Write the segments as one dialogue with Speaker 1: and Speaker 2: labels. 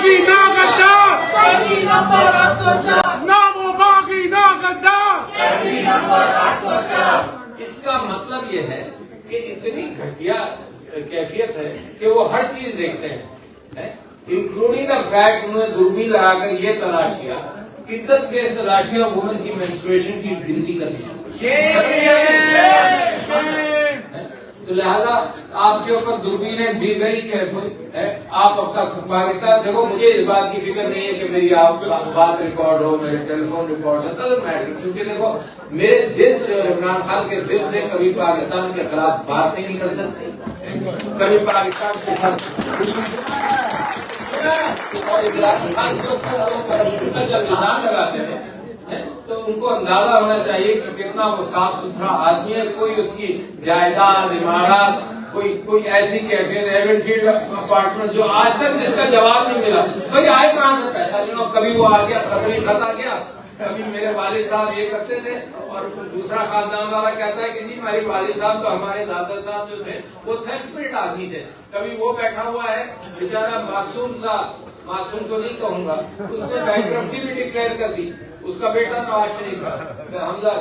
Speaker 1: باغی نہ غدار، نہ وہ باغی نہ غدار۔
Speaker 2: اس کا مطلب یہ ہے کہ اتنی گھٹیا کیفیت ہے کہ وہ ہر چیز دیکھتے ہیں، انکلوڈنگ دا فیکٹ انہوں نے دوربین لگا کر یہ تلاش کیا عدت کے تلاشی اور وومن کی مینسٹریشن کی گنتی کرنی تو لہذا آپ کے اوپر دوربینیں بھی ویری کیئرفل ہے۔ آپ اپنا پاکستان دیکھو، مجھے اس بات کی فکر نہیں ہے کہ میری آپ بات ریکارڈ ہو، میرے ٹیلی فون ریکارڈ ہو، کیونکہ دیکھو میرے دل سے اور عمران خان کے دل سے کبھی پاکستان کے خلاف بات نہیں نکل سکتی، کبھی پاکستان کے ساتھ جب نشان لگاتے ہیں تو ان کو اندازہ ہونا چاہیے کہ کتنا وہ صاف ستھرا آدمی ہے۔ کوئی اس کی جائیداد، عمارات، کوئی ایسی کیفیت ایون فیلڈ اپارٹمنٹ جو آج تک جس کا جواب نہیں ملا، بھائی آئے کہاں سے پیسہ لینا؟ کبھی وہ آ گیا، کبھی خط آ گیا، کبھی میرے والد صاحب یہ کرتے تھے اور دوسرا خاندان والا کہتا ہے کہ جی ہمارے والد صاحب تو ہمارے دادا صاحب جو تھے وہ سیلف میڈ آدمی تھے۔ کبھی وہ بیٹھا ہوا ہے بیچارہ معصوم صاحب، معصوم تو نہیں کہوں گا، اس نے بینکرپسی بھی ڈکلیئر کر دی، اس کا بیٹا نواز شریف کا حمزہ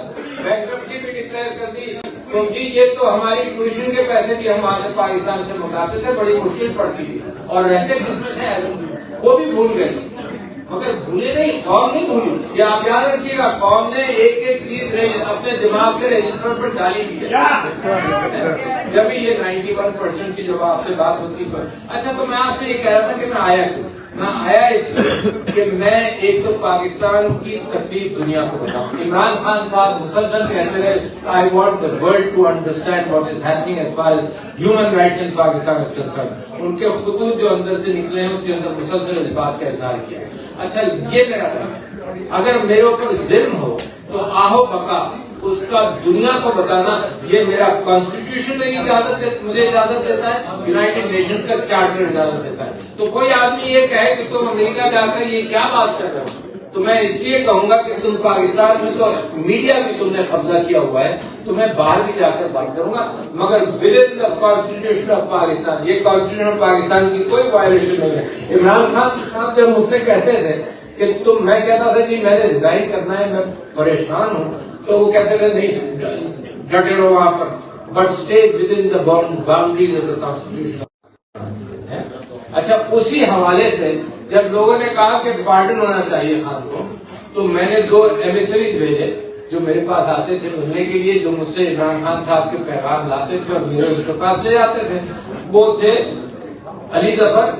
Speaker 2: بینکرپسی بھی ڈکلیئر کر دی تو جی یہ تو ہماری ٹیوشن کے پیسے بھی ہم وہاں سے پاکستان سے منگاتے تھے، بڑی مشکل پڑتی تھی اور رہتے کس میں تھے، وہ بھی بھول گئے، مگر بھولے نہیں، قوم نہیں بھولی۔ یہ آپ یاد رکھیے گا، قوم نے ایک ایک چیز اپنے دماغ کے رجسٹر پر ڈالی ہوئی ہے۔ جب یہ 91% کی جب آپ سے بات ہوتی ہے۔ اچھا تو میں آپ سے یہ کہہ رہا تھا کہ میں آیا کیوں؟ میں آیا اس لیے کہ میں ایک تو پاکستان کی تکلیف دنیا کو بتاؤں۔ عمران خان صاحب مسلسل کہتے رہے I want the world to understand what is happening as far as human rights in Pakistan is concerned۔ ان کے خطوط جو اندر سے نکلے ہیں اس کے اندر مسلسل اس بات کا اظہار کیا۔ اچھا یہ میرا ہے، اگر میرے اوپر ظلم ہو تو آہو بکا اس کا دنیا کو بتانا یہ میرا کانسٹیٹیوشن میں مجھے اجازت دیتا ہے، یونائٹڈ نیشنز کا چارٹر اجازت دیتا ہے۔ تو کوئی آدمی یہ کہے کہ تم امریکہ جا کر یہ کیا بات کر رہے ہو، تو میں اس لیے کہوں گا کہ تم پاکستان میں تو میڈیا بھی تم نے قبضہ کیا ہوا ہے، تو میں باہر بھی جا کر بات کروں گا، مگر with in the constitution of Pakistan. یہ کانسٹیٹیوشن آف پاکستان کی کوئی وائلیشن نہیں ہے۔ عمران خان صاحب جب مجھ سے کہتے تھے کہ تم، میں کہتا تھا جی میں نے ریزائن کرنا ہے، میں پریشان ہوں، تو وہ کہتے تھے نہیں ڈٹے رہو وہاں پر، but stay with in the boundaries of the constitution. اچھا اسی حوالے سے جب لوگوں نے کہا کہ پارڈن ہونا چاہیے خان کو، تو میں نے 2 ایمیسریز بھیجے جو میرے پاس آتے تھے ملنے کے لیے، جو مجھ سے عمران خان صاحب کے پیغام لاتے تھے اور میرے ان کے پاس لے جاتے تھے۔ وہ تھے علی ظفر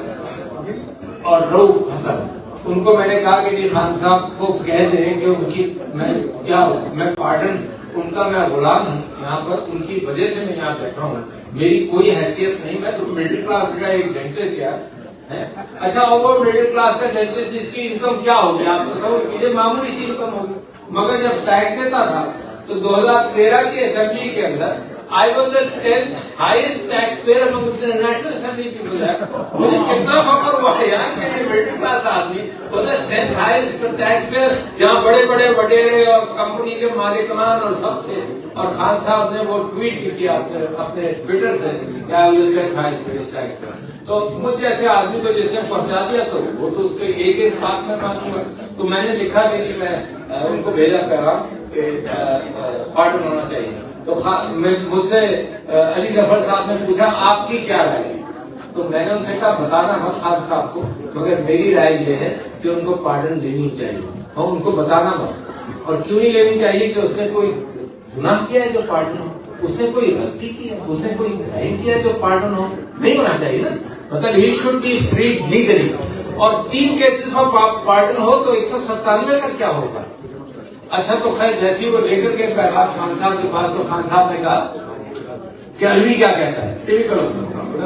Speaker 2: اور رؤف حسن۔ ان کو میں نے کہا کہ جی خان صاحب کو کہہ دیں کہ ان کی میں پارڈن، ان کا میں غلام ہوں یہاں پر، ان کی وجہ سے میں یہاں بیٹھا ہوں، میری کوئی حیثیت نہیں، میں تو مڈل کلاس کا ایک ڈینٹسٹ یار۔ اچھا اوور مڈل کلاس کا ڈینٹسٹ جس کی انکم کیا ہوگی آپ تصور کیجیے، معمولی سی انکم ہوگی، مگر جب ٹیکس دیتا تھا تو 2013 کی اسمبلی کے اندر I was the 10th highest taxpayer among the National Assembly people there۔ مجھے کتنا فخر ہوا ہے یار کہ یہ مڈل کلاس آدمی was the 10th highest taxpayer، جہاں بڑے بڑے وڈیرے اور کمپنی کے مالکان اور سب تھے، اور خان صاحب نے وہ ٹویٹ بھی کیا اپنے ٹویٹر سے کہ I was the 10th highest taxpayer۔ تو مجھ جیسے آدمی کو جس نے پہنچا دیا تو وہ تو اس کے ایک ایک بات میں مانوں گا۔ تو میں نے لکھا کہ میں ان کو بھیجا پیغام کہ پارڈن ہونا چاہیے۔ تو مجھ سے علی ظفر صاحب نے پوچھا آپ کی کیا رائے ہے، تو میں نے ان سے کہا بتانا مت خان صاحب کو، مگر میری رائے یہ ہے کہ ان کو پارڈن دینی چاہیے، اور ان کو بتانا مت۔ اور کیوں نہیں لینی چاہیے کہ اس نے کوئی گناہ کیا ہے جو پارڈن ہو، اس نے کوئی غلطی کی ہے، اس نے کوئی کرائم کیا ہے جو پارڈن ہو، نہیں ہونا چاہیے نا، مطلب ہی شوڈ بی فریڈ لیگلی۔ اور 3 کیسز میں پارڈن ہو تو 197 کا کیا ہوگا؟ اچھا تو خیر جیسی وہ لے کر کے پیغام خان صاحب کے پاس، تو خان صاحب نے کہا کہ الوی کیا کہتا ہے، ٹی وی کرو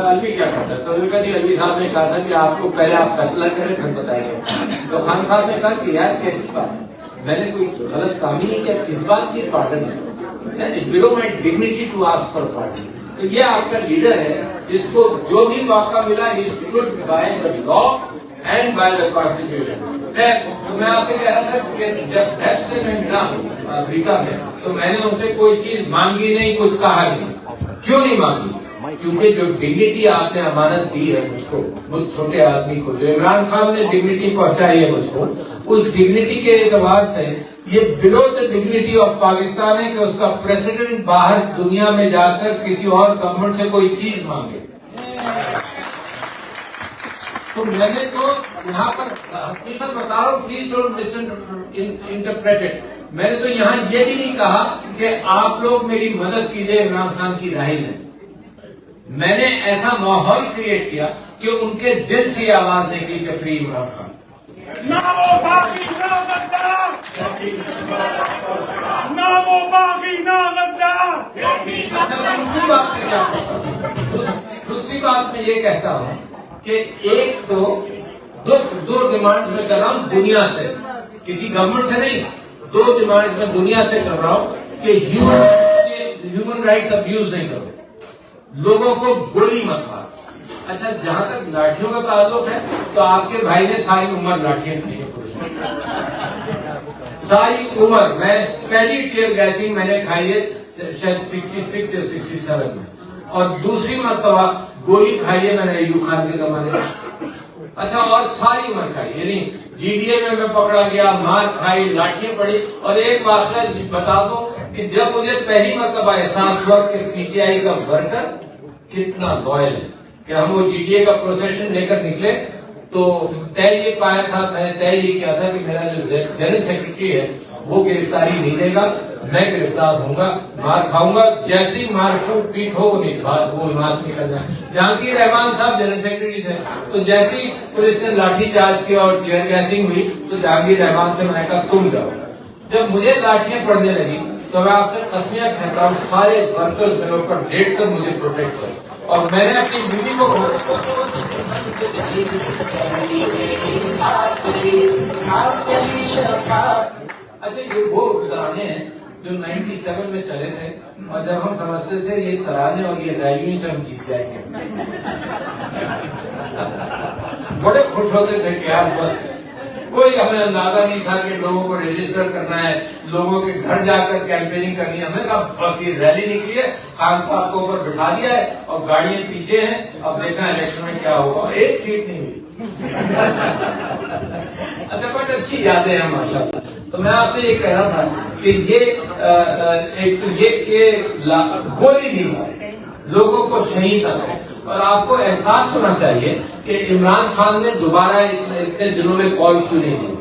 Speaker 2: الوی کیا کہتا ہے، تو الوی کہا جی الوی صاحب نے کہا تھا کہ آپ کو پہلے آپ فیصلہ کریں پھر بتائیں گے۔ تو خان صاحب نے کہا کہ یار کیسی بات، میں نے کوئی غلط کام ہی نہیں کیا، کس بات کی پارڈن ہے، it's below my dignity to ask for pardon. تو یہ آپ کا لیڈر ہے جس کو جو بھی موقع ملا he stood by the law and by the constitution. میں آپ سے کہہ رہا تھا کہ جب ڈیتھ سے میں ملا ہوں امریکہ میں، تو میں نے ان سے کوئی چیز مانگی نہیں، کچھ کہا نہیں۔ کیوں نہیں مانگی؟ کیونکہ جو ڈگنیٹی آپ نے امانت دی ہے مجھ کو، مجھ چھوٹے آدمی کو، جو عمران خان نے ڈگنیٹی پہنچائی ہے مجھ کو، اس ڈگنیٹی کے اعتبار سے یہ بلو دا ڈگنیٹی آف پاکستان ہے کہ اس کا پریزیڈنٹ باہر دنیا میں جا کر کسی اور گورنمنٹ سے کوئی چیز مانگے. تو میں نے تو یہاں پر حقیقت بتا رہا ہوں، please don't miss interpret it. میں نے تو یہاں یہ بھی نہیں کہا کہ آپ لوگ میری مدد کیجئے عمران خان کی راہی میں. میں نے ایسا ماحول کریٹ کیا کہ ان کے دل سے یہ آواز نکلی کہ فری عمران خان.
Speaker 1: نہ وہ باغی نہ غدار، نہ وہ باغی نہ غدار.
Speaker 2: دوسری بات میں یہ کہتا ہوں کہ ایک تو دو ڈیمانڈز میں کر رہا ہوں دنیا سے، کسی گورنمنٹ سے نہیں. دو ڈیمانڈز میں دنیا سے کر رہا ہوں کہ ہیومن رائٹس ابیوز نہیں کرو، لوگوں کو گولی مت مارو. اچھا جہاں تک لاٹھیوں کا تعلق ہے تو آپ کے بھائی نے ساری عمر لاٹھیاں کھائی ہیں پولیس سے، ساری عمر. میں پہلی ٹیئر گیسنگ میں نے کھائی ہے شاید 66 یا 67 میں، اور دوسری مرتبہ گولی کھائی ہے میں نے ایوب خان کے زمانے میں. اچھا اور ساری عمر کھائی، یعنی جی ڈی اے میں پکڑا گیا، مار کھائی، لاٹھیاں پڑی. اور ایک واقعہ بتا دو کہ جب مجھے پہلی مرتبہ احساس ہوا کہ پی ٹی آئی کا ورکر کتنا لوئل ہے، کہ ہم وہ جی ڈی اے کا پروسیشن لے کر نکلے تو طے یہ پایا تھا، میں نے طے یہ کیا تھا کہ میرا جو جنرل سیکرٹری ہے وہ گرفتاری نہیں دے گا، میں گرفتار ہوں گا، مار کھاؤں گا. جیسی مار کوٹ پیٹ ہو وہ وہاں سے نکل جائے. جہانگیر رحمان صاحب جنرل سیکرٹری تھے، تو جیسی پولیس نے لاٹھی چارج کیا اور ٹیئر گیسنگ ہوئی تو جہانگیر رحمان سے میں نے کہا تم جاؤ. جب مجھے لاٹھیاں پڑنے لگی تو میں آپ سے قسمیاں کہتا ہوں سارے ورکرز میرے اوپر لیٹ کر مجھے پروٹیکٹ کرے. اور میں نے اپنی بیوی کو اچھا یہ وہ ترانے ہیں جو 97 میں چلے تھے، اور جب ہم سمجھتے تھے یہ ترانے اور یہ ریلیوں سے ہم جیت جائیں گے، بڑے خوش ہوتے تھے کہ یار بس. کوئی ہمیں اندازہ نہیں تھا کہ لوگوں کو رجسٹر کرنا ہے، لوگوں کے گھر جا کر کیمپیننگ کرنی ہے. ہمیں کہا بس یہ ریلی نکلی ہے، خان صاحب کو اوپر بٹھا دیا ہے اور گاڑیاں پیچھے ہیں، اب دیکھنا الیکشن میں کیا ہوگا. ایک سیٹ نہیں ملی. اچھا بٹ اچھی یادیں ہیں ماشاء اللہ. تو میں آپ سے یہ کہہ رہا تھا کہ ایک تو یہ کہ گولی نہیں مارے، لوگوں کو شہید کرے. اور آپ کو احساس ہونا چاہیے کہ عمران خان نے دوبارہ اتنے دنوں میں کال کیوں نہیں دی.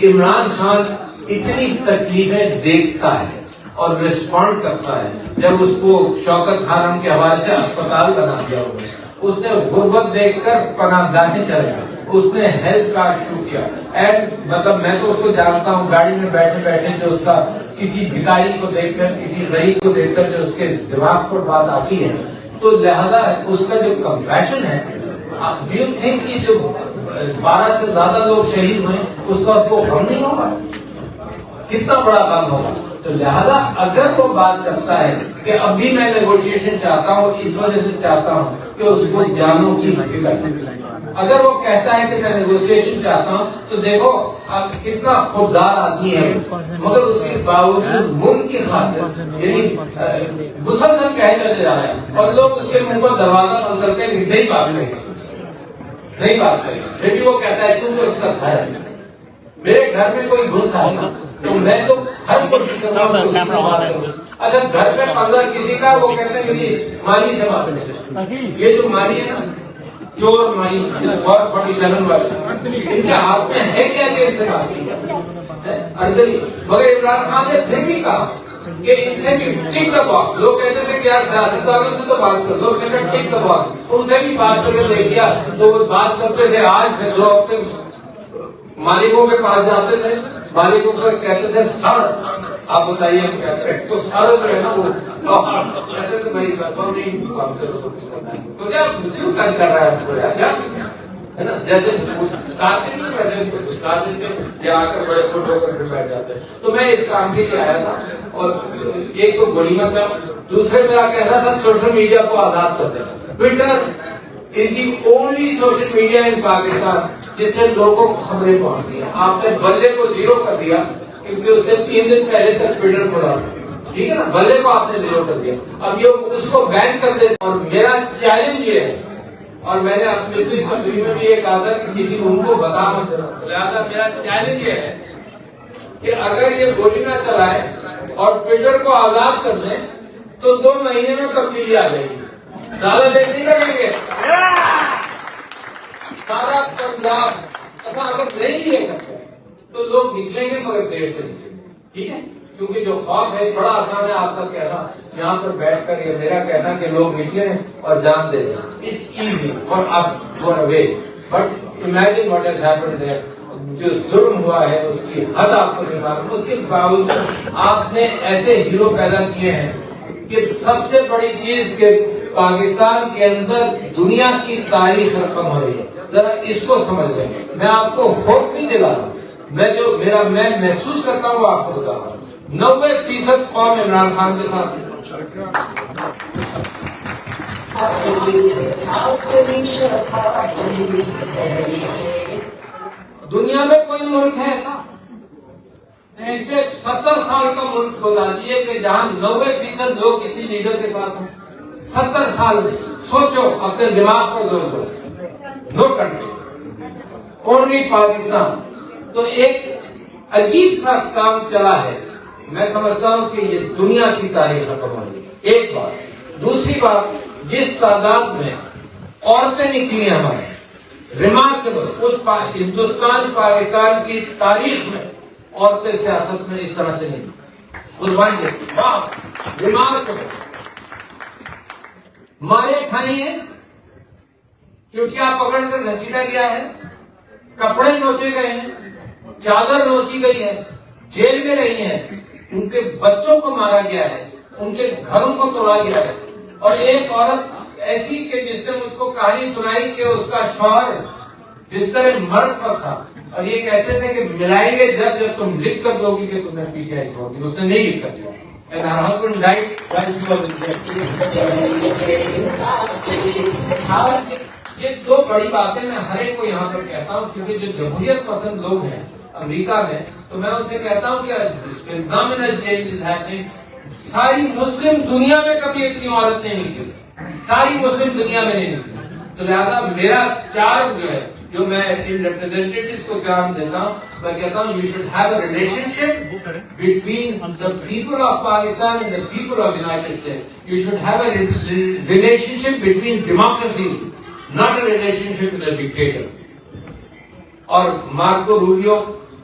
Speaker 2: عمران خان اتنی تکلیفیں دیکھتا ہے اور رسپونڈ کرتا ہے. جب اس کو شوکت خانم کے حوالے سے اسپتال بنا دیا ہوا ہے، اس نے غربت دیکھ کر پناہ گاہیں چلے، اس نے ہیلتھ کارڈ شروع کیا. اینڈ مطلب میں تو اس کو جانتا ہوں، گاڑی میں بیٹھے بیٹھے جو اس کا کسی بھکاری کو دیکھ کر، کسی غریب کو دیکھ کر جو اس کے دماغ پر بات آتی ہے، تو لہذا اس کا جو کمپیشن ہے. ڈو یو تھنک کہ جو 12 سے زیادہ لوگ شہید ہوئے اس کا اس کو غم نہیں ہوگا؟ کتنا بڑا غم ہوگا. تو لہذا اگر وہ بات کرتا ہے کہ اب بھی میں نیگوشیشن چاہتا ہوں، اس وجہ سے چاہتا ہوں کہ اس کو جانوں کی حقیقت، اگر وہ کہتا ہے کہ میں نیگوشیشن چاہتا ہوں تو دیکھو کتنا خوددار آدمی ہے، مگر اس کے باوجود ملک کی خاطر یعنی مسلسل کہتے جا رہے ہیں اور لوگ اس کے منہ پر دروازہ بند کرتے ہیں کہ نہیں بات کریں، نہیں بات کریں. پھر بھی وہ کہتا ہے کیونکہ اس کا گھر ہے. میرے گھر میں کوئی گھس آئے گا تو میں تو ہر کوشش کروں گا کہ اس سے بات کروں. اچھا گھر میں قبضہ کسی کا، وہ کہتے ہیں کہ مالی سے بات کریں. یہ جو مالی ہے نا، چور مالی 47 والے، ان کے ہاتھ میں ہے کیا کہ ان سے بات کی اردری. مگر عمران خان نے پھر بھی کہا کہ ان سے بھی ٹک دا باکس. لوگ کہتے تھے کہ یار سیاستدانوں سے تو بات کر لو، ٹک دا باکس. ان سے بھی بات کر کے دیکھ لیا تو وہ بات کرتے تھے. آج پھر 2 ہفتے مالکوں کے پاس جاتے تھے، مالکوں کو کہتے تھے سر آپ بتائیے ہم کہتے ہیں تو سر جو ہے نا وہ کہتے تھے بھائی نہیں تو کیا کیوں تنگ کر رہا ہے نا. جیسے کارتک میں ویسے کارتک میں آ کر بڑے خوش ہو کر پھر بیٹھ جاتے ہیں. تو میں اس کام کے لیے آیا تھا. اور ایک تو گولی مت تھا، دوسرے میں کہہ رہا تھا سوشل میڈیا کو آزاد کر دینا. Twitter is the only social media in Pakistan جس سے لوگوں کو خبریں پہنچ گئی. آپ نے بندے کو 0 کر دیا کیونکہ اس سے 3 دن پہلے تک ٹویٹر کھولا تھا. ٹھیک ہے نا, بلے کو آپ نے زیرو کر دیا, اب یہ اس کو بین کر دے. اور میرا چیلنج یہ ہے, اور میں نے اپنی پچھلی تقریر میں بھی یہ کہا تھا کہ کسی کو ان کو بتا مت دینا, لہٰذا میرا چیلنج یہ ہے کہ اگر یہ گولی نہ چلائے اور بلڈر کو آزاد کر دیں تو 2 مہینے میں تبدیلی آ جائے گی, زیادہ دیر نہیں لگیں گے. سارا پنجاب اگر نہیں کیے کرتے تو لوگ نکلیں گے مگر دیر سے نکلیں گے. ٹھیک ہے, کیونکہ جو خوف ہے بڑا آسان ہے آپ کا کہنا, یہاں پر بیٹھ کر یہ میرا کہنا کہ لوگ نکلیں اور جان دے دیں. It's easy for us go away, but imagine what has happened there. جو ظلم ہوا ہے اس کی حد آپ کو نہیں معلوم, اس کے باوجود آپ نے ایسے ہیرو پیدا کیے ہیں کہ سب سے بڑی چیز کہ پاکستان کے اندر دنیا کی تاریخ رقم ہو رہی ہے. ذرا اس کو سمجھ لیں. میں آپ کو ہوپ نہیں دلا رہا, میں محسوس کرتا ہوں وہ آپ کو بتا رہا ہوں. 90% قوم عمران خان کے ساتھ. دنیا میں کوئی ملک ہے ایسا, اس سے 70 سال کا ملک بتا دیے کہ جہاں 90% لوگ کسی لیڈر کے ساتھ ہیں. 70 سال میں سوچو, اپنے دماغ پر زور دو. No country, only Pakistan. تو ایک عجیب سا کام چلا ہے. میں سمجھتا ہوں کہ یہ دنیا کی تاریخ رقم ہوگی. ایک بات. دوسری بات, جس تعداد میں عورتیں نکلی ہیں ہمارے, ریمارکیبل. اس ہندوستان پاکستان کی تاریخ میں عورتیں سیاست میں اس طرح سے نہیں. قربان ریمارکیبل. مارے کھائی ہیں, کیونکہ آپ پکڑ کر گھسیٹا گیا ہے, کپڑے نوچے گئے ہیں, چادر نوچی گئی ہے, جیل میں رہی ہیں, ان کے بچوں کو مارا گیا ہے, ان کے گھروں کو توڑا گیا ہے. اور ایک عورت ایسی کہ جس نے مجھ کو کہانی سنائی کہ اس کا شوہر بستر مرد پر تھا اور یہ کہتے تھے کہ ملائیں گے جب تم لکھ کر دو گی کہ تمہیں پی ٹی آئی چھوڑ دی. اس نے نہیں لکھ کر دیا. And her husband died while she was in jail. یہ 2 بڑی باتیں میں ہر ایک کو یہاں پر کہتا ہوں, کیونکہ جو جمہوریت پسند لوگ ہیں امریکہ میں, تو میں ان سے کہتا ہوں کہ phenomenal change is happening. ساری مسلم دنیا میں کبھی اتنی عورت نہیں نکلی, ساری مسلم دنیا میں نہیں نکلی. تو لہذا میرا چارم جو ہے, جو میں ان ریپرزینٹیٹیوز کو چارم دیتا ہوں, میں کہتا ہوں you should have a relationship between the people of Pakistan and the people of United States. You should have a relationship between democracy, not a relationship with a dictator. اور مارکو روبیو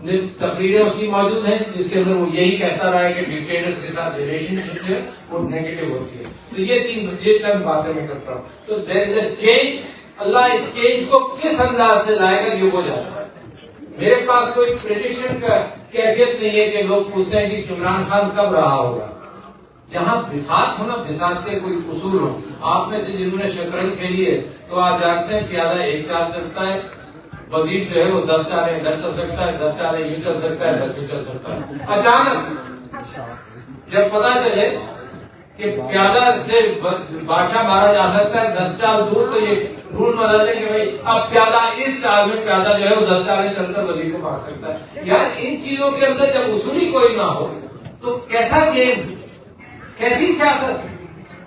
Speaker 2: نے تقریریں اس کی موجود ہیں جس کے اندر وہ یہی کہتا رہا ہے کہ ڈکٹیٹرز کے ساتھ ریلیشن شپ جو ہے وہ نیگیٹو ہوتی ہے. تو یہ چند باتیں میں کرتا ہوں. تو دیر از a change. Allah us change کو کس انداز سے لائے گا یہ وہ جاتا ہے. میرے پاس کوئی پریڈکشن کا کیفیت نہیں ہے کہ لوگ پوچھتے ہیں کہ عمران خان کب رہا ہوگا. جہاں بساط ہو نا, بساط کے کوئی اصول ہو. آپ میں سے جنہوں نے شطرنج کھیلی ہے تو آپ جانتے ہیں پیادہ 1 چال چلتا ہے, وزیر جو ہے وہ 10 چالیں ادھر چل سکتا ہے, 10 چالیں یوں چل سکتا ہے, 10 یوں چل سکتا ہے. اچانک جب پتا چلے کہ پیادہ سے بادشاہ مارا جا سکتا ہے 10 چال دور, تو یہ رول بدل دیں کہ بھائی اب پیادہ اس چال میں پیادہ جو ہے وہ 10 چالیں چل کر وزیر کو مار سکتا ہے. یار ان چیزوں کے اندر جب اصولی کوئی نہ ہو تو کیسا گیم, کیسی سیاست.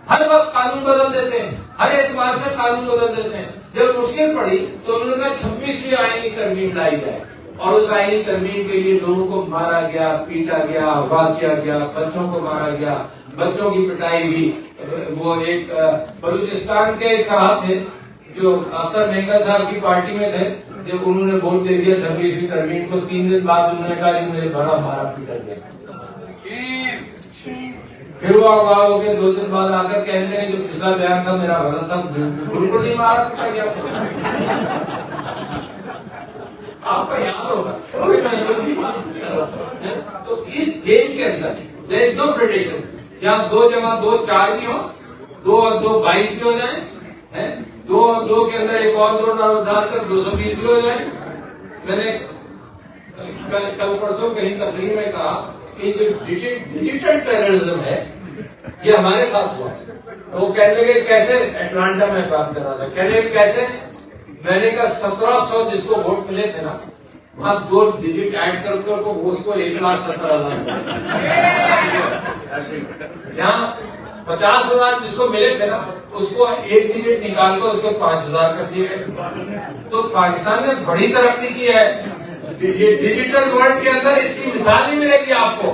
Speaker 2: ہر وقت قانون بدل دیتے ہیں, ہر اعتبار سے قانون بدل دیتے ہیں. جب مشکل پڑی تو انہوں نے کہا 26ویں آئینی ترمیم لائی جائے, اور اس آئینی ترمیم کے لیے لوگوں کو مارا گیا, پیٹا گیا, اغوا کیا گیا, بچوں کو مارا گیا, بچوں کی پٹائی بھی. وہ ایک بلوچستان کے صاحب تھے جو اختر مہنگا صاحب کی پارٹی میں تھے, جب انہوں نے ووٹ دے دیا 26ویں ترمیم کو, 3 دن بعد انہوں نے کہا کہ مجھے بڑا مارا پیٹا گیا. پھر وہ اغوا ہو کے 2 دن بعد آ کر کہنے لگے جو پچھلا بیان تھا میرا غلط تھا, بالکل نہیں مارا پیٹا گیا. آپ کا یاد ہوگا. تو اس گیم کے اندر there is no prediction. جہاں 2 جمع 2 4 بھی ہو, 2 اور 2 22 بھی ہو جائیں, 2 اور 2 کے اندر ایک اور 2 ڈال کر 220 بھی ہو جائیں. میں نے کل پرسوں کہیں تقریر میں کہا کہ جو ڈیجیٹل ٹیررزم ہے یہ ہمارے ساتھ ہوا. وہ کہنے لگے کیسے, اٹلانٹا میں بات کر رہا تھا, کہنے لگے کیسے. میں نے کہا 1700 جس کو ووٹ ملے تھے نا, وہاں 2 ڈیجٹ ایڈ کر کو اس کو 1,70,000 جہاں 50,000 جس کو ملے تھے نا اس کو 1 ڈیجٹ نکال کر اس کو 5,000 کر دیے گئے. تو پاکستان نے بڑی ترقی کی ہے. یہ ڈیجیٹل ورلڈ کے اندر اس کی مثال نہیں ملے گی آپ کو.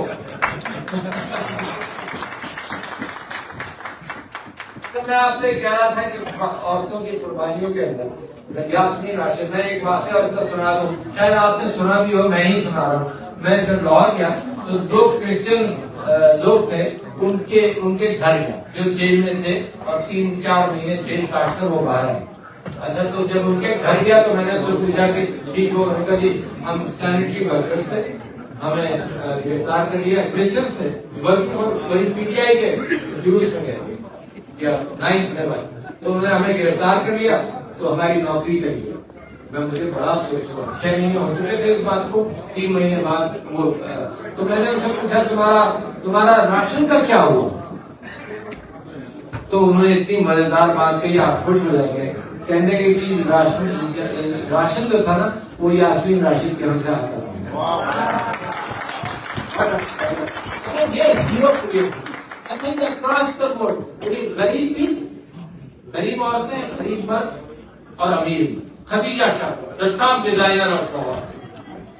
Speaker 2: تو میں آپ سے کہہ رہا تھا کہ عورتوں کی قربانیوں کے اندر یاسمین راشد، میں ایک واقعہ اس کا سنا دوں، شاید آپ نے سنا بھی ہو، میں ہی سنا رہا ہوں. میں جب لاہور گیا تو 2 کرسچن لوگ تھے، ان کے گھر گیا جو جیل میں تھے اور 3-4 مہینے جیل کاٹ کر وہ باہر آئے. اچھا تو جب ان کے گھر گیا تو میں نے اس سے پوچھا کہ ٹھیک ہو؟ میں نے کہا جی ہم سینیٹری ورکرز تھے، ہمیں گرفتار کر لیا کرسچن سے، وہی پی ٹی آئی کے جلوس میں گئے یا 9th میں بھائی، تو انہوں نے ہمیں گرفتار کر لیا تو ہماری نوکری چلی گئی. مجھے بڑا افسوس ہوا. 6 مہینے ہو چکے تھے اس بات کو، 3 مہینے بعد وہ تو میں نے ان سے پوچھا تمہارا راشن کا کیا ہوا؟ تو انہوں نے اتنی مزیدار بات کہی، آپ خوش ہو جائیں گے. کہنے کہ راشن جو تھا نا وہ یاسمین راشد کے گھر سے آتا تھا. غریب عورتیں، غریب مرد اور امیر، خدیجہ شاہ ٹاپ ڈیزائنر اور شوہر،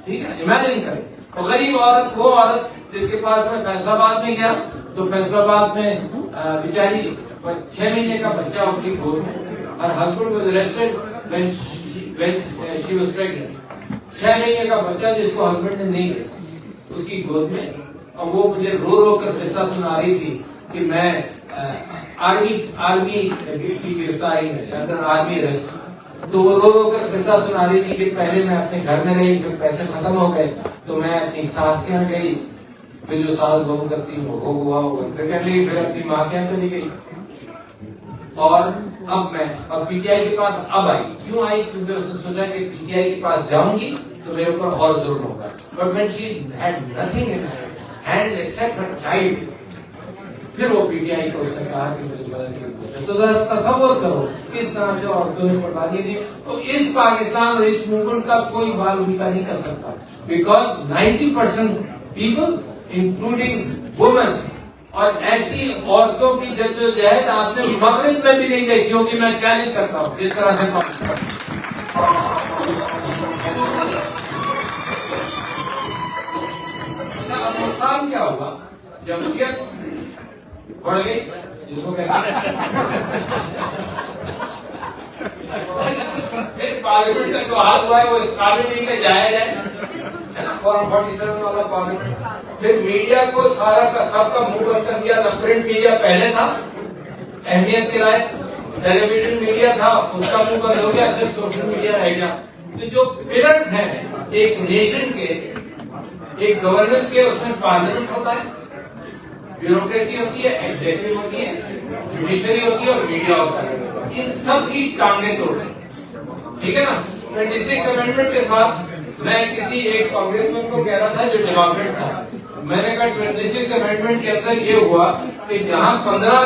Speaker 2: ٹھیک ہے، امیجن کریں. اور غریب عورت وہ عورت جس کے پاس میں فیصل آباد میں گیا تو فیصل آباد میں بیچاری 6 مہینے کا بچہ اس کی گود میں، اور husband was arrested when she was pregnant. 6 مہینے کا بچہ جس کو ہسبینڈ نے نہیں دیا اس کی گود میں. اور وہ مجھے رو کر قصہ سنا رہی تھی کہ میں آرمی کی گرفتاری میں آرمی ریسٹ، تو وہ رو کر قصہ سنا رہی تھی کہ پہلے میں اپنے گھر میں رہی، پھر پیسے ختم ہو گئے تو میں اپنی ساس کے یہاں گئی، پھر جو ساس بہو کرتی وہ ہوا پھر اپنی ماں کے یہاں چلی گئی. اور اب میں پی ٹی آئی کے پاس اب آئی. کیوں آئی؟ کیونکہ اس نے سوچا کہ پی ٹی آئی کے پاس جاؤں گی تو میرے اوپر اور ظلم ہوگا. But when she had nothing in her hands except her child, پھر وہ پی ٹی آئی کو اس نے کہا کہ مجھے بدل کے تو ذرا تصور کرو کس طرح سے عورتوں نے قربانی دی. تو اس پاکستان اور اس موومنٹ کا کوئی بال اٹھا نہیں کر سکتا، بیکاز 90% پیپل انکلوڈنگ وومن اور ایسی عورتوں کی جدوجہد آپ نے مغرب میں بھی نہیں دیکھی ہوگی. میں چیلنج کرتا ہوں جس طرح سے نقصان کیا ہوگا؟ جمہوریت بڑھ گئی جس کو کہتے ہیں. پارلیمنٹ کا جو حال ہوا ہے وہ اس قابل نہیں کہ جایا جائے، فارم 47 والا پارلیمنٹ. پھر میڈیا کو سارا کا سب کا منہ بند کر دیا. نہ پرنٹ میڈیا پہلے تھا اہمیت کے لائق، ٹیلی ویژن میڈیا تھا اس کا منہ بند ہو گیا، صرف سوشل میڈیا رہ گیا. تو جو پلرز ہیں ایک نیشن کے، ایک گورننس کے، اس میں پارلیمنٹ ہوتا ہے، بیوروکریسی ہوتی ہے، ایگزیکٹو ہوتی ہے، جوڈیشری ہوتی ہے اور میڈیا ہوتا ہے. ان سب کی ٹانگیں توڑ دیں، ٹھیک ہے نا. 26 امینڈمنٹ کے ساتھ میں کسی ایک کانگریس مین کو کہہ رہا تھا جو ڈیموکریٹ تھا، میں نے کہا 26 امینڈمنٹ کے اندر یہ ہوا کہ جہاں 15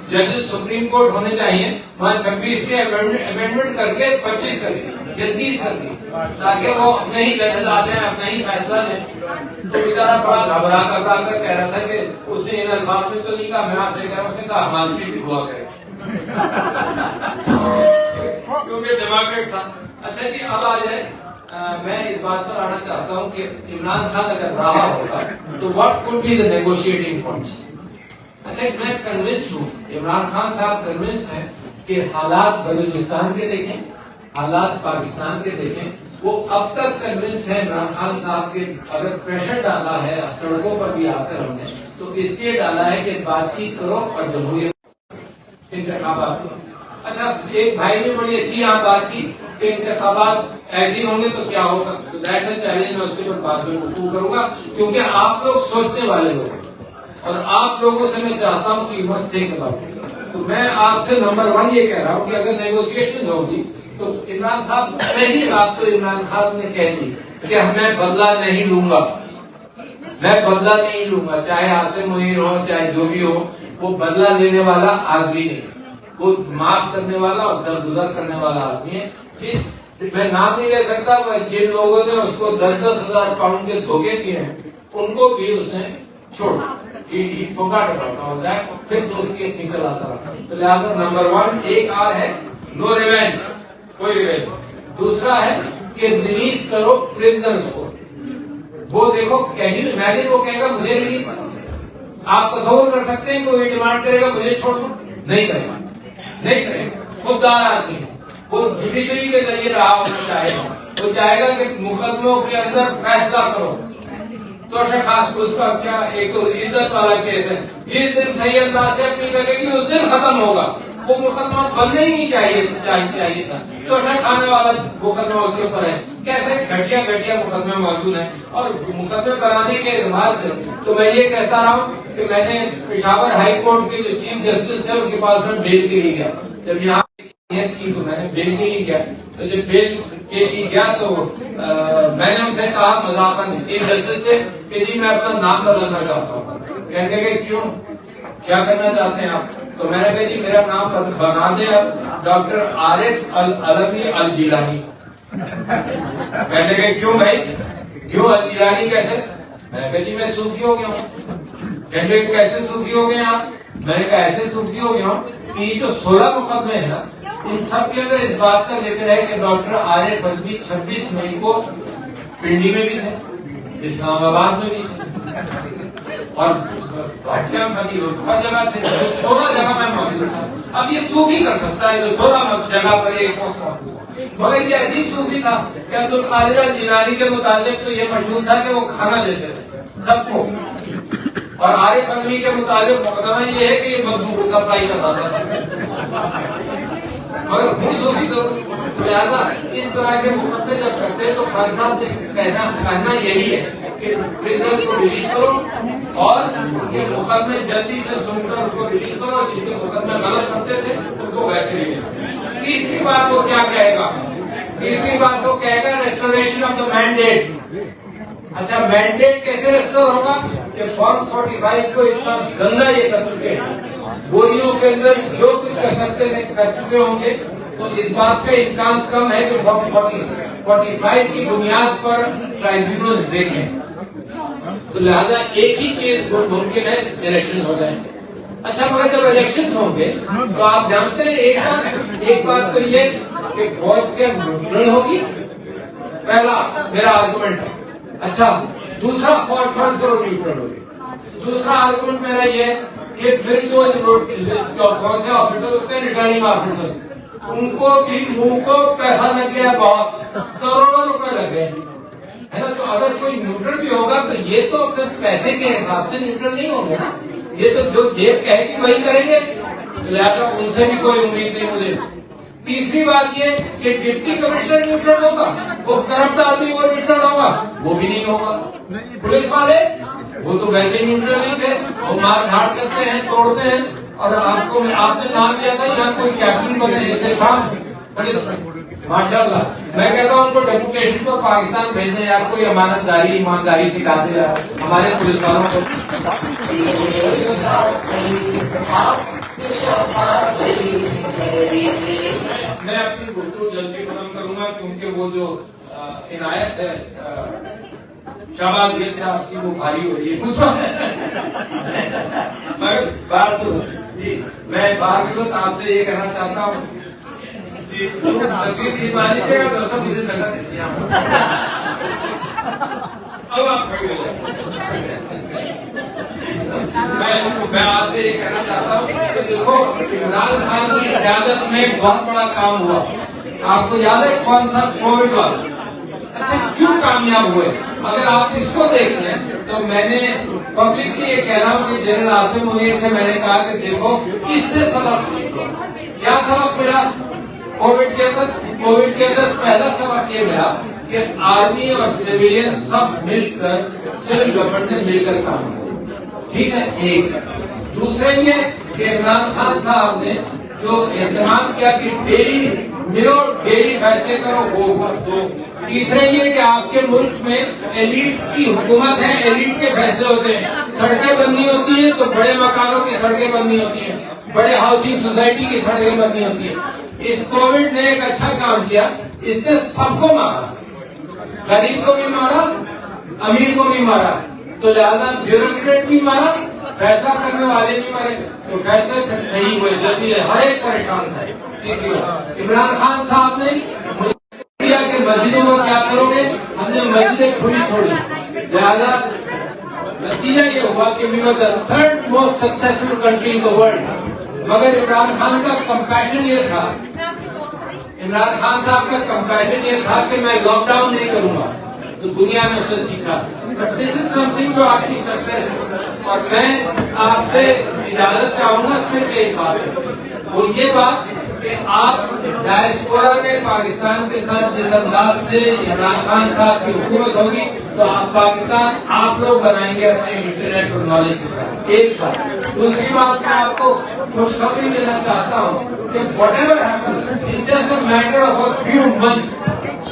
Speaker 2: ججز سپریم کورٹ ہونے چاہیے وہاں 26 میں امینڈمنٹ کر کے 25 کر دی یا 30 کر دی، تاکہ وہ اپنے ہی ججز آتے ہیں، اپنا ہی فیصلہ لیں. تو بیچارہ بڑا گھبرا کر کہہ رہا تھا کہ اس نے ان الفاظ میں تو نہیں کہا، میں آپ سے کہہ رہا ہوں، اس نے کہا ہمارے لیے بھی دعا کرے کیونکہ ڈیموکریٹ تھا. اچھا جی اب آ جائے، میں اس بات پر آنا چاہتا ہوں کہ عمران خان اگر رہا ہوگا تو what could be the negotiating points. اچھا میں کنوینسڈ ہوں، عمران خان صاحب کنوینسڈ ہیں کہ حالات بلوچستان کے دیکھیں، حالات پاکستان کے دیکھیں. وہ اب تک کنوینسڈ ہیں عمران خان صاحب کے اگر پریشر ڈالا ہے سڑکوں پر بھی آ کر ہم نے تو اس لیے ڈالا ہے کہ بات چیت کرو اور جمہوریت انتخابات. اچھا ایک بھائی نے بڑی اچھی یہاں بات کی کہ انتخابات ایسے ہوں گے تو کیا ہوگا. ایسا چیلنج میں اس کے اوپر بعد میں گفتگو کروں گا کیونکہ آپ لوگ سوچنے والے لوگ ہیں اور آپ لوگوں سے میں چاہتا ہوں کہ مست ٹیک اباؤٹ. تو میں آپ سے نمبر 1 یہ کہہ رہا ہوں کہ اگر نیگوشیشن ہوگی تو عمران صاحب پہلی بات تو عمران خان نے کہہ دی کہ میں بدلہ نہیں لوں گا، میں بدلہ نہیں لوں گا، چاہے عاصم منیر ہو چاہے جو بھی ہو، وہ بدلہ لینے والا آدمی نہیں، وہ معاف کرنے والا اور درگزر کرنے والا آدمی ہے. میں نام نہیں لے سکتا، جن لوگوں نے اس کو 10,000 پاؤنڈ کے دھوکے دیے ہیں ان کو بھی اس نے چھوڑا، پھر دوستی اپنی چلاتا رہا۔ تو لہٰذا نمبر 1 ایک آر ہے نو ریونج، کوئی ریونج۔ دوسرا ہے کہ ریلیز کرو پرزنرز کو۔ وہ دیکھو امیجن وہ کہے گا مجھے ریلیز کرو، آپ تصور کر سکتے ہیں کہ وہ ڈیمانڈ کرے گا مجھے چھوڑ دو؟ نہیں کرے گا، نہیں کرے گا۔ خوددار آدمی ہے، وہ جوڈیشری کے ذریعے رہا ہونا چاہے گا، وہ چاہے گا کہ مقدموں کے اندر فیصلہ کرو۔ تو اس کا کیا ایک تو عزت والا کیس ہے، جس دن صحیح انداز سے اپیل کرے گی اس دن ختم ہوگا، وہ مقدمہ بننا ہی نہیں چاہیے تھا، تو کھانے والا مقدمہ اس کے اوپر ہے۔ کیسے گھٹیا مقدمے موجود ہیں، اور مقدمے بنانے کے اعتبار سے تو میں یہ کہتا رہا ہوں کہ میں نے پشاور ہائی کورٹ کے جو چیف جسٹس تھے ان کے پاس میں بیل کے لیے گیا، جب یہاں کی تو میں نے بیل کے لیے گیا، تو جب بیل کے لیے گیا تو میں نے ان سے کہا مذاقاً چیف جسٹس سے کہ جی میں اپنا نام بدلنا چاہتا ہوں۔ کہتے کہ کیوں، کیا کرنا چاہتے ہیں آپ؟ تو میں نے کہا جی میرا نام بنا دے ڈاکٹر عارف العلوی الجیلانی۔ کہتے کہ کیوں بھائی، کیوں الجیلانی کیسے؟ میں نے کہا جی میں صوفی ہو گیا ہوں۔ کہتے کہ کیسے صوفی ہو گئے آپ؟ میں نے کہا ایسے صوفی ہو گیا ہوں کہ یہ جو 16 مقدمے ہیں نا ان سب کے اندر اس بات کا ذکر ہے کہ ڈاکٹر عارف العلوی 26 مئی کو پنڈی میں بھی تھے، اسلام آباد میں بھی تھے، اور ہر جگہ تھے، 16 جگہ میں موجود تھا۔ اب یہ صوفی کر سکتا ہے جو 16 جگہ پر ایک پوسٹ موجود ہے، مگر یہ عجیب صوفی تھا کہ عبدالقادر جیلانی کے متعلق تو یہ مشہور تھا کہ وہ کھانا دیتے تھے سب کو، اور عارف العلوی کے متعلق مقدمہ یہ ہے کہ یہ مزدور سپلائی کرتا تھا، مگر وہ صوفی تو لہٰذا اس طرح کے مقدمے جب کرتے ہیں تو خان صاحب نے کہنا یہی ہے کہ پرزنرز کو ریلیز کرو اور ان کے مقدمے جلدی سے سن کر ان کو ریلیز کرو، جن کے مقدمے غلط کرتے تھے ان کو ویسے ریلیز کرو۔ تیسری بات وہ کیا کہے گا؟ تیسری بات وہ کہے گا ریسٹوریشن آف دا مینڈیٹ۔ اچھا مینڈیٹ کیسے ریسٹور ہوگا کہ فارم 45 کو اتنا گندا یہ کر چکے ہیں، بوریوں کے اندر جو کچھ کر سکتے تھے کر چکے ہوں گے، تو اس بات کا امکان کم ہے کہ فارم 45 کی بنیاد پر ٹرائبیونل دیکھیں، تو لہذا ایک ہی چیز ممکن ہے الیکشن ہو جائیں۔ اچھا مگر جب الیکشن ہوں گے تو آپ جانتے ہیں ایک بات تو یہ کہ فوج کے نیوٹرل ہوگی، پہلا میرا آرگومنٹ ہے۔ اچھا دوسرا فوج فرض کرو نیوٹرل ہوگی، دوسرا آرگومنٹ میرا یہ کہ پھر جو کون سے آفیسر ہوتے ہیں ریٹرننگ آفیسر، ان کو بھی منہ کو پیسہ لگ گیا، بہت کروڑوں روپے لگ گئے ہے نا، تو اگر کوئی نیوٹرل بھی ہوگا تو یہ تو اپنے پیسے کے حساب سے نیوٹرل نہیں ہوں گے نا، یہ تو جو جیب کہے گی وہی کریں گے، لہٰذا ان سے بھی کوئی امید نہیں مجھے۔ تیسری بات یہ کہ ڈپٹی کمشنر نیوٹرل ہوگا، وہ کرپٹ آدمی وہ نیوٹرل ہوگا، وہ بھی نہیں ہوگا۔ پولیس والے وہ تو ویسے نیوٹرل نہیں تھے، وہ مار دھاڑ کرتے ہیں، توڑتے ہیں، اور آپ نے نام دیا تھا یہاں کوئی کیپٹن بنے احتشام پولیس میں، ماشاء اللہ۔ میں کہتا ہوں ان کو ڈیپوٹیشن پر پاکستان بھیجنے یا کوئی امانت داری ایمانداری سکھاتے ہیں ہمارے پولیس والوں کو۔ میں اپنی گفتگو جلدی ختم کروں گا کیونکہ وہ جو عنایت ہے شہباز گل صاحب کی وہ بھاری ہو رہی ہے، میں بار صورت آپ سے یہ کہنا چاہتا ہوں جی اب آپ میں آپ سے یہ کہنا چاہتا ہوں کہ دیکھو عمران خان کی قیادت میں بہت بڑا کام ہوا، آپ کو یاد ہے کون سا کووڈ والا، اچھا کیوں کامیاب ہوئے؟ اگر آپ اس کو دیکھیں تو میں نے پبلکلی یہ کہہ رہا ہوں کہ جنرل عاصم منیر سے میں نے کہا کہ دیکھو اس سے سبق سیکھو۔ کیا سبق ملا کووڈ کے اندر؟ پہلا سبق یہ ملا کہ آرمی اور سویلین سب مل کر سول گورنمنٹ نے مل کر کام کیا، ٹھیک ہے ایک۔ دوسرے یہ کہ عمران خان صاحب نے جو اہتمام کیا کہ ڈیلی ملو ڈیلی فیصلے کرو، وہ دو۔ تیسرے یہ کہ آپ کے ملک میں ایلیٹ کی حکومت ہے، ایلیٹ کے فیصلے ہوتے ہیں، سڑکیں بننی ہوتی ہیں تو بڑے مکانوں کی سڑکیں بننی ہوتی ہیں، بڑے ہاؤسنگ سوسائٹی کی سڑکیں بننی ہوتی ہیں۔ اس کووڈ نے ایک اچھا کام کیا اس نے سب کو مارا, غریب کو بھی مارا, امیر کو بھی مارا, تو لہٰذا بیوروکریٹ بھی مارا, فیصلہ کرنے والے بھی مارے, تو فیصلے صحیح ہوئے جلدی ہے, ہر ایک پریشان تھا. تیسری بات, عمران خان صاحب نے کیا کہ مسجدوں کو کیا کرو گے, ہم نے مسجدیں کھلی چھوڑی, لہٰذا نتیجہ یہ ہوا کہ we were the third most successful country in the world. مگر عمران خان کا کمپیشن یہ تھا, عمران خان صاحب کا کمپیشن یہ تھا کہ میں لاک ڈاؤن نہیں کروں گا, تو دنیا نے اسے سیکھا. دس از سم تھنگ جو آپ کی سکسیس. اور میں آپ سے اجازت چاہوں گا صرف ایک بات, وہ یہ بات کہ آپ ڈائسپورا میں پاکستان کے ساتھ جس انداز سے عمران خان صاحب کی حکومت ہوگی تو آپ پاکستان آپ لوگ بنائیں گے اپنے انٹرنیٹ اور نالج کے ساتھ. ایک بات. دوسری بات, میں آپ کو خوشخبری دینا چاہتا ہوں کہ whatever happens, it's just a matter of a few months.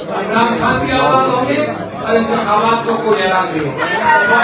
Speaker 2: Imran Khan بھی آزاد ہوں گے اور انتخابات کو کوئی اعلان بھی ہوگا.